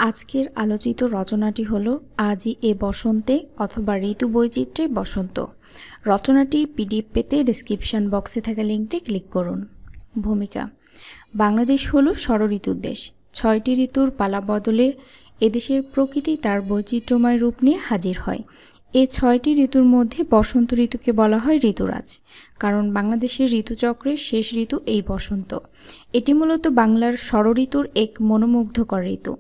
আজকের আলোচিত রচনাটি হলো আজই এ বসন্তে অথবা ঋতু বৈচিত্র্যে বসন্ত। রচনাটির পিডিএফ পেতে ডেসক্রিপশন বক্সে থাকা লিঙ্কটি ক্লিক করুন। ভূমিকা: বাংলাদেশ হলো ষড়ঋতুর দেশ। ৬টি ঋতুর পালা বদলে এদেশের প্রকৃতি তার বৈচিত্র্যময় রূপ নিয়ে হাজির হয়। এই ৬টি ঋতুর মধ্যে বসন্ত ঋতুকে বলা হয় ঋতুরাজ, কারণ বাংলাদেশের ঋতুচক্রের শেষ ঋতু এই বসন্ত। এটি মূলত বাংলার ষড়ঋতুর এক মনোমুগ্ধকর ঋতু।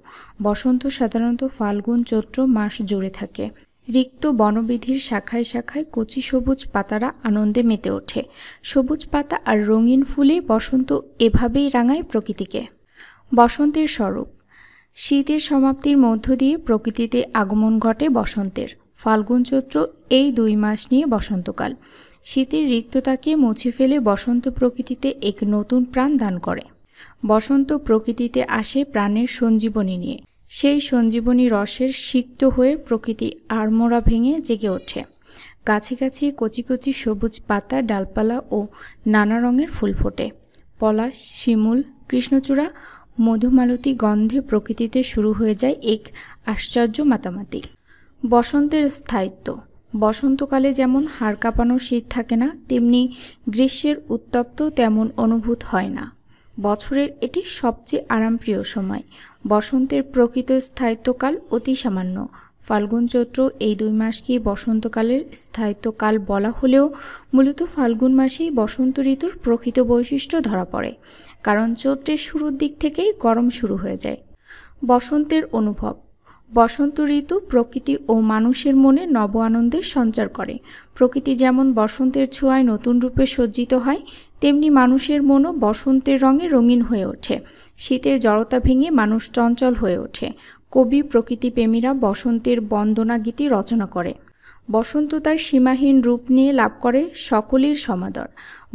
বসন্ত সাধারণত ফাল্গুন চৈত্র মাস জুড়ে থাকে। রিক্ত বনবিধির শাখায় শাখায় কচি সবুজ পাতারা আনন্দে মেতে ওঠে। সবুজ পাতা আর রঙিন ফুলে বসন্ত এভাবেই রাঙায় প্রকৃতিকে। বসন্তের স্বরূপ: শীতের সমাপ্তির মধ্য দিয়ে প্রকৃতিতে আগমন ঘটে বসন্তের। ফাল্গুন চৈত্র এই ২ মাস নিয়ে বসন্তকাল। শীতের রিক্ততাকে মুছে ফেলে বসন্ত প্রকৃতিতে এক নতুন প্রাণ দান করে। বসন্ত প্রকৃতিতে আসে প্রাণের সঞ্জীবনী নিয়ে। সেই সঞ্জীবনী রসের সিক্ত হয়ে প্রকৃতি আড়মোড়া ভেঙে জেগে ওঠে। গাছে গাছে কচি কচি সবুজ পাতা, ডালপালা ও নানা রঙের ফুল ফোটে। পলাশ, শিমুল, কৃষ্ণচূড়া, মধুমালতী গন্ধে প্রকৃতিতে শুরু হয়ে যায় এক আশ্চর্য মাতামাতি। বসন্তের স্থায়িত্ব: বসন্তকালে যেমন হাড় কাঁপানো শীত থাকে না, তেমনি গ্রীষ্মের উত্তপ্ত তেমন অনুভূত হয় না। বছরের এটি সবচেয়ে আরামপ্রিয় সময়। বসন্তের প্রকৃত স্থায়িত্বকাল অতি সামান্য। ফাল্গুন চৈত্র এই ২ মাসকেই বসন্তকালের স্থায়িত্বকাল বলা হলেও মূলত ফাল্গুন মাসেই বসন্ত ঋতুর প্রকৃত বৈশিষ্ট্য ধরা পড়ে, কারণ চৈত্রের শুরুর দিক থেকেই গরম শুরু হয়ে যায়। বসন্তের অনুভব: বসন্ত ঋতু প্রকৃতি ও মানুষের মনে নব আনন্দের সঞ্চার করে। প্রকৃতি যেমন বসন্তের ছোঁয়ায় নতুন রূপে সজ্জিত হয়, তেমনি মানুষের মনও বসন্তের রঙে রঙিন হয়ে ওঠে। শীতের জড়তা ভেঙে মানুষ চঞ্চল হয়ে ওঠে। কবি প্রকৃতিপ্রেমীরা বসন্তের বন্দনা গীতি রচনা করে। বসন্ত তার সীমাহীন রূপ নিয়ে লাভ করে সকলের সমাদর।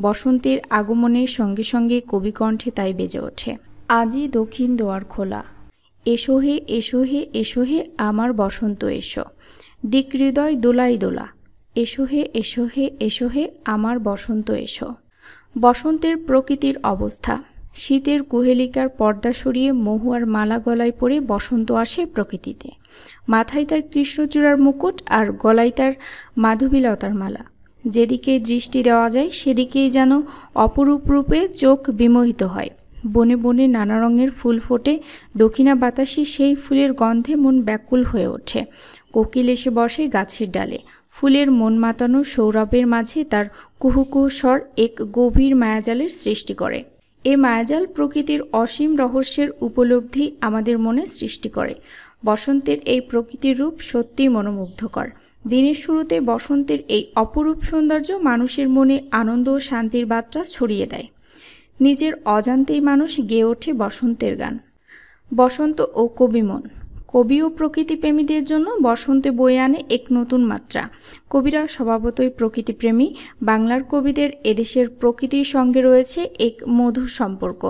বসন্তের আগমনের সঙ্গে সঙ্গে কবিকণ্ঠে তাই বেজে ওঠে, আজই দক্ষিণ দুয়ার খোলা, এসো হে এসো হে এসো হে আমার বসন্ত এসো, দিক হৃদয় দোলাই দোলা, এসো হে এসো হে এসো হে আমার বসন্ত এসো। বসন্তের প্রকৃতির অবস্থা: শীতের কুহেলিকার পর্দা সরিয়ে মহুয়ার মালা গলায় পরে বসন্ত আসে প্রকৃতিতে। মাথায় তার কৃষ্ণচূড়ার মুকুট আর গলায় তার মাধবীলতার মালা। যেদিকে দৃষ্টি দেওয়া যায় সেদিকেই যেন অপরূপ রূপে চোখ বিমোহিত হয়। বনে বনে নানা রঙের ফুল ফোটে। দক্ষিণা বাতাসে সেই ফুলের গন্ধে মন ব্যাকুল হয়ে ওঠে। কোকিল এসে বসে গাছের ডালে। ফুলের মন মাতানো সৌরভের মাঝে তার কুহু কুহু স্বর এক গভীর মায়াজালের সৃষ্টি করে। এ মায়াজাল প্রকৃতির অসীম রহস্যের উপলব্ধি আমাদের মনে সৃষ্টি করে। বসন্তের এই প্রকৃতির রূপ সত্যিই মনোমুগ্ধকর। দিনের শুরুতে বসন্তের এই অপরূপ সৌন্দর্য মানুষের মনে আনন্দ ও শান্তির বার্তা ছড়িয়ে দেয়। নিজের অজান্তেই মানুষ গেয়ে ওঠে বসন্তের গান। বসন্ত ও কবিমন: কবি ও প্রকৃতিপ্রেমীদের জন্য বসন্তে বয়ে আনে এক নতুন মাত্রা। কবিরা স্বভাবতই প্রকৃতিপ্রেমী। বাংলার কবিদের এদেশের প্রকৃতির সঙ্গে রয়েছে এক মধুর সম্পর্ক।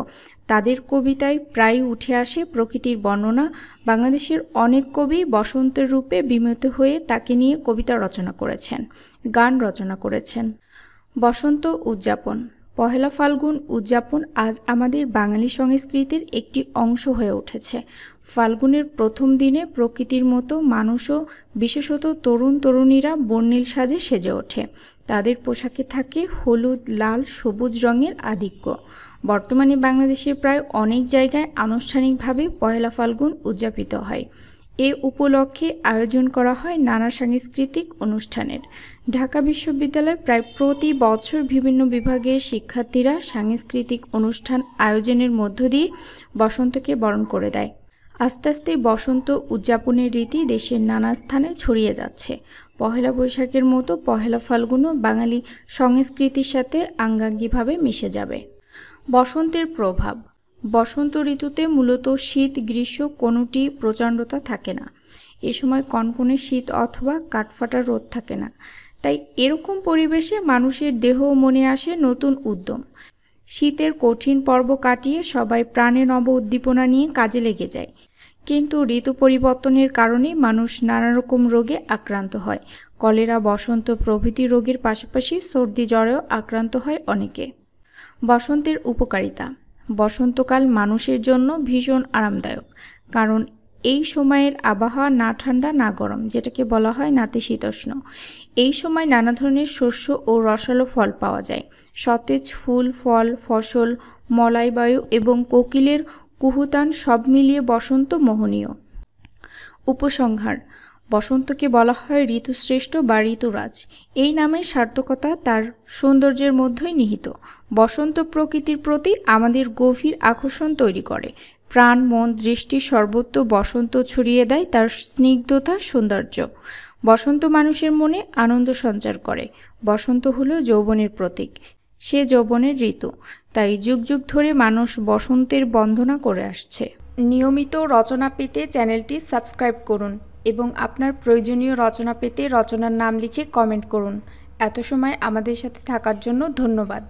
তাদের কবিতায় প্রায়ই উঠে আসে প্রকৃতির বর্ণনা। বাংলাদেশের অনেক কবি বসন্তের রূপে বিমোহিত হয়ে তাকে নিয়ে কবিতা রচনা করেছেন, গান রচনা করেছেন। বসন্ত উদযাপন: পহেলা ফাল্গুন উদযাপন আজ আমাদের বাঙালি সংস্কৃতির একটি অংশ হয়ে উঠেছে। ফাল্গুনের প্রথম দিনে প্রকৃতির মতো মানুষও, বিশেষত তরুণ তরুণীরা বর্ণিল সাজে সেজে ওঠে। তাদের পোশাকে থাকে হলুদ, লাল, সবুজ রঙের আধিক্য। বর্তমানে বাংলাদেশের প্রায় অনেক জায়গায় আনুষ্ঠানিকভাবে পহেলা ফাল্গুন উদযাপিত হয়। এ উপলক্ষে আয়োজন করা হয় নানা সাংস্কৃতিক অনুষ্ঠানের। ঢাকা বিশ্ববিদ্যালয়ে প্রায় প্রতি বছর বিভিন্ন বিভাগের শিক্ষার্থীরা সাংস্কৃতিক অনুষ্ঠান আয়োজনের মধ্য দিয়ে বসন্তকে বরণ করে দেয়। আস্তে আস্তে বসন্ত উদযাপনের রীতি দেশের নানা স্থানে ছড়িয়ে যাচ্ছে। পহেলা বৈশাখের মতো পহেলা ফাল্গুনও বাঙালি সংস্কৃতির সাথে আঙ্গাঙ্গিভাবে মিশে যাবে। বসন্তের প্রভাব: বসন্ত ঋতুতে মূলত শীত গ্রীষ্ম কোনোটি প্রচণ্ডতা থাকে না। এ সময় কনকনে শীত অথবা কাঠফাটা রোদ থাকে না। তাই এরকম পরিবেশে মানুষের দেহ ও মনে আসে নতুন উদ্যম। শীতের কঠিন পর্ব কাটিয়ে সবাই প্রাণে নব উদ্দীপনা নিয়ে কাজে লেগে যায়। কিন্তু ঋতু পরিবর্তনের কারণে মানুষ নানা রকম রোগে আক্রান্ত হয়। কলেরা, বসন্ত প্রভৃতি রোগের পাশাপাশি সর্দি জ্বরেও আক্রান্ত হয় অনেকে। বসন্তের উপকারিতা: বসন্তকাল মানুষের জন্য ভীষণ আরামদায়ক, কারণ এই সময়ের আবহাওয়া না ঠান্ডা না গরম, যেটাকে বলা হয় নাতিশীতোষ্ণ। এই সময় নানা ধরনের শস্য ও রসালো ফল পাওয়া যায়। সতেজ ফুল, ফল, ফসল, মলয় বায়ু এবং কোকিলের কুহুতান সব মিলিয়ে বসন্ত মোহনীয়। উপসংহার: বসন্তকে বলা হয় ঋতুশ্রেষ্ঠ বা ঋতুরাজ। এই নামের সার্থকতা তার সৌন্দর্যের মধ্যেই নিহিত। বসন্ত প্রকৃতির প্রতি আমাদের গভীর আকর্ষণ তৈরি করে। প্রাণ, মন, দৃষ্টি সর্বত্র বসন্ত ছড়িয়ে দেয় তার স্নিগ্ধতা, সৌন্দর্য। বসন্ত মানুষের মনে আনন্দ সঞ্চার করে। বসন্ত হলো যৌবনের প্রতীক, সে যৌবনের ঋতু। তাই যুগ যুগ ধরে মানুষ বসন্তের বন্দনা করে আসছে। নিয়মিত রচনা পেতে চ্যানেলটি সাবস্ক্রাইব করুন এবং আপনার প্রয়োজনীয় রচনা পেতে রচনার নাম লিখে কমেন্ট করুন। এত সময় আমাদের সাথে থাকার জন্য ধন্যবাদ।